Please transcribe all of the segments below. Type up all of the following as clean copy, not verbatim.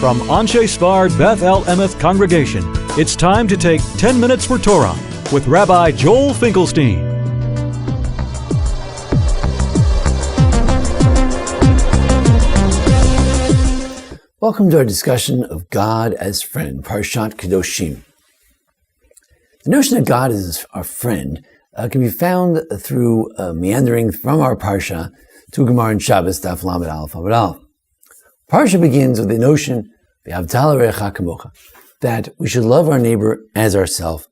From Anshei Sphard-Beth Emeth congregation, it's time to take 10 minutes for Torah with Rabbi Joel Finkelstein. Welcome to our discussion of God as friend, Parshat Kedoshim. The notion that God is our friend can be found through meandering from our Parsha to Gemara and Shabbos, Daf Lamed Aleph Amud Aleph. Parsha begins with the notion that we should love our neighbor as ourselves.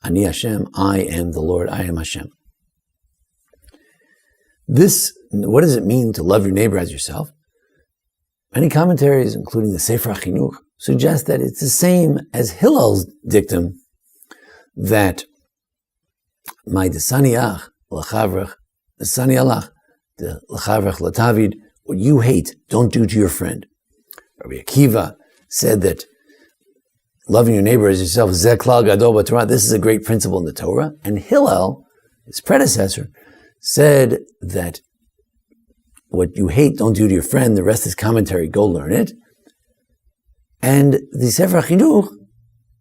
Ani Hashem, I am the Lord, I am Hashem. What does it mean to love your neighbor as yourself? Many commentaries, including the Sefer HaChinuch, suggest that it's the same as Hillel's dictum that my desaniach l'chavrech, desanialach, the l'chavrech l'tavid, what you hate, don't do to your friend. Rabbi Akiva said that loving your neighbor as yourself, zeh klal gadol b'Torah, this is a great principle in the Torah. And Hillel, his predecessor, said that what you hate, don't do to your friend. The rest is commentary, go learn it. And the Sefer HaChinuch,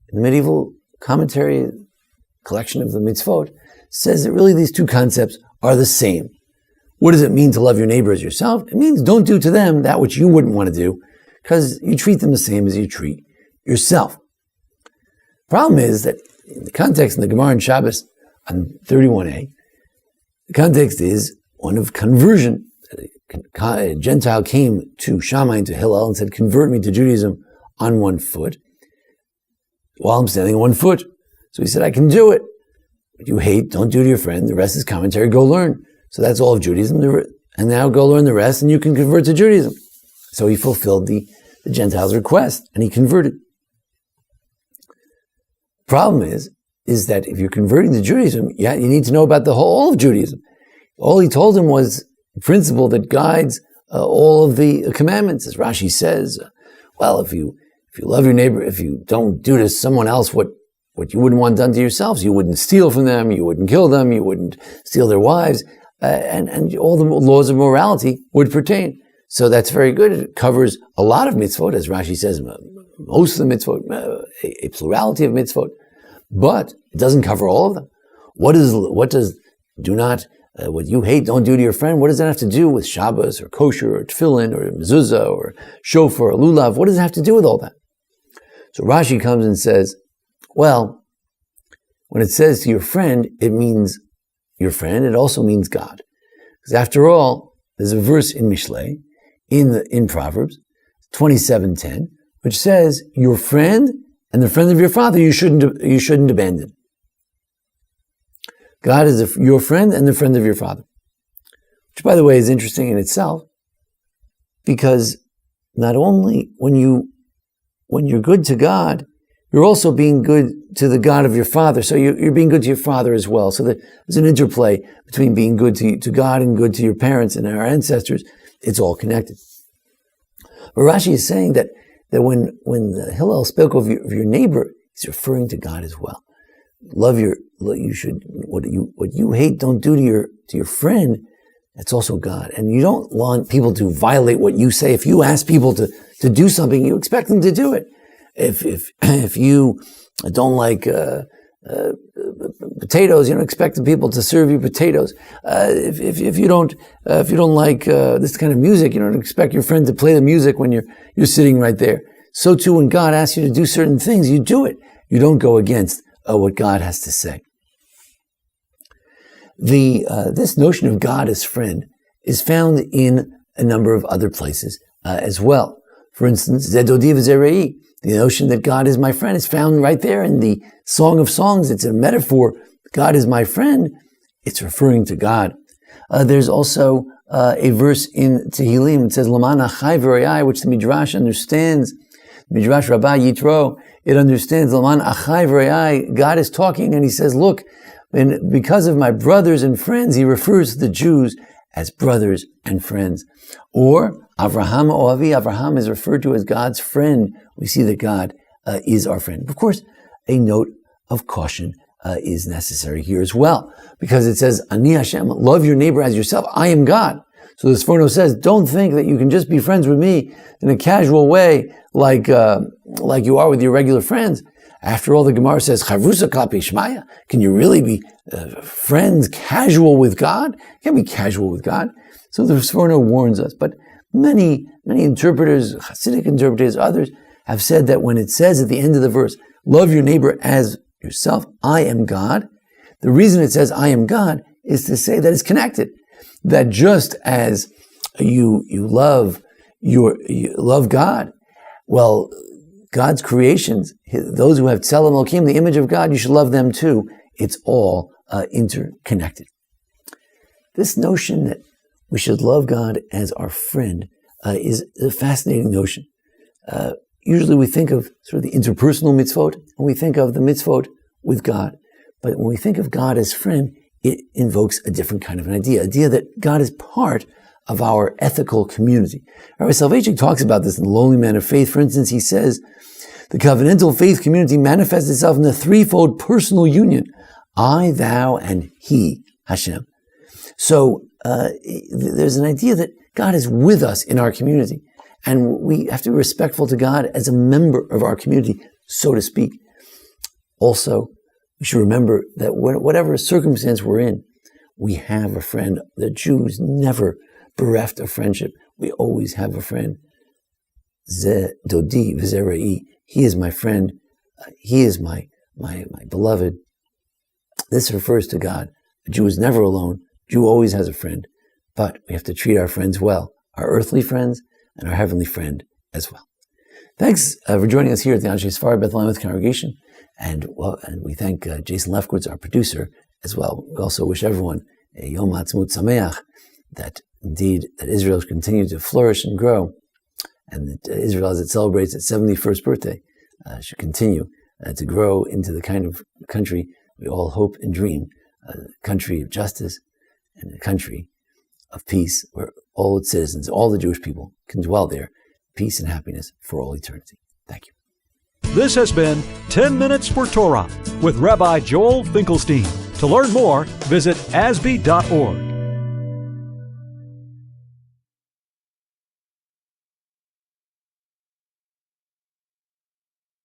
the medieval commentary collection of the mitzvot, says that really these two concepts are the same. What does it mean to love your neighbor as yourself? It means don't do to them that which you wouldn't want to do, because you treat them the same as you treat yourself. Problem is that in the context in the Gemara and Shabbos on 31a, the context is one of conversion. A Gentile came to Shammai and to Hillel and said, convert me to Judaism on one foot, while I'm standing on one foot. So he said, I can do it. What you hate, don't do to your friend. The rest is commentary, go learn. So that's all of Judaism. And now go learn the rest and you can convert to Judaism. So he fulfilled the Gentiles' request and he converted. Problem is that if you're converting to Judaism, you need to know about the whole of Judaism. All he told him was the principle that guides all of the commandments. As Rashi says, if you love your neighbor, if you don't do to someone else what you wouldn't want done to yourselves, you wouldn't steal from them, you wouldn't kill them, you wouldn't steal their wives, and all the laws of morality would pertain. So that's very good. It covers a lot of mitzvot, as Rashi says, most of the mitzvot, a plurality of mitzvot, but it doesn't cover all of them. What you hate, don't do to your friend, what does that have to do with Shabbos, or kosher, or tefillin, or mezuzah, or shofar, or lulav? What does it have to do with all that? So Rashi comes and says, well, when it says to your friend, it means your friend, it also means God. Because after all, there's a verse in Mishlei, in Proverbs 27:10, which says, your friend and the friend of your father you shouldn't abandon. God is your friend and the friend of your father. Which, by the way, is interesting in itself, because not only when you're good to God, you're also being good to the God of your father. So you're being good to your father as well. So there's an interplay between being good to God and good to your parents and our ancestors. It's all connected. But Rashi is saying that when Hillel spoke of your neighbor, he's referring to God as well. What you hate, don't do to your friend. That's also God. And you don't want people to violate what you say. If you ask people to do something, you expect them to do it. If you don't like potatoes, you don't expect the people to serve you potatoes. If you don't like this kind of music, you don't expect your friend to play the music when you're sitting right there. So too, when God asks you to do certain things, you do it. You don't go against what God has to say. This notion of God as friend is found in a number of other places as well. For instance, Zedodi v'Zerei, the notion that God is my friend is found right there in the Song of Songs. It's a metaphor. God is my friend. It's referring to God. There's also a verse in Tehillim. It says, Laman achai v'rei, which the Midrash understands. Midrash Rabbi Yitro, it understands Laman achai v'rei. God is talking and he says, look, and because of my brothers and friends, he refers to the Jews as brothers and friends. Or Avraham Oavi, Avraham is referred to as God's friend. We see that God is our friend. Of course, a note of caution is necessary here as well, because it says, Ani Hashem, love your neighbor as yourself. I am God. So the Sphard-Beth says, don't think that you can just be friends with me in a casual way like you are with your regular friends. After all, the Gemara says, Chavrusa klapi shmaya. Can you really be friends casual with God? You can't be casual with God. So the Sphard-Beth warns us. But many interpreters, Hasidic interpreters, others, have said that when it says at the end of the verse, love your neighbor as yourself, I am God, the reason it says I am God is to say that it's connected. That just as you love God, well, God's creations, those who have Tzelem Elokim, the image of God, you should love them too. It's all interconnected. This notion that we should love God as our friend is a fascinating notion. Usually we think of sort of the interpersonal mitzvot, and we think of the mitzvot with God. But when we think of God as friend, it invokes a different kind of an idea that God is part of our ethical community. Rabbi Soloveitchik talks about this in The Lonely Man of Faith. For instance, he says, the covenantal faith community manifests itself in a threefold personal union. I, thou, and he, Hashem. So there's an idea that God is with us in our community. And we have to be respectful to God as a member of our community, so to speak. Also, we should remember that whatever circumstance we're in, we have a friend. The Jews never bereft of friendship. We always have a friend. Ze dodi v'ze re'i. He is my friend. He is my beloved. This refers to God. A Jew is never alone. A Jew always has a friend. But we have to treat our friends well, our earthly friends and our heavenly friend as well. Thanks for joining us here at the Anshei Sphard-Beth Emeth congregation. And we thank Jason Lefkowitz, our producer, as well. We also wish everyone a Yom Ha'atzmaut Sameach, that indeed that Israel should continue to flourish and grow, and that Israel, as it celebrates its 71st birthday, should continue to grow into the kind of country we all hope and dream, a country of justice and a country of peace, where all its citizens, all the Jewish people, can dwell there, peace and happiness for all eternity. Thank you. This has been 10 Minutes for Torah with Rabbi Joel Finkelstein. To learn more, visit asb.org.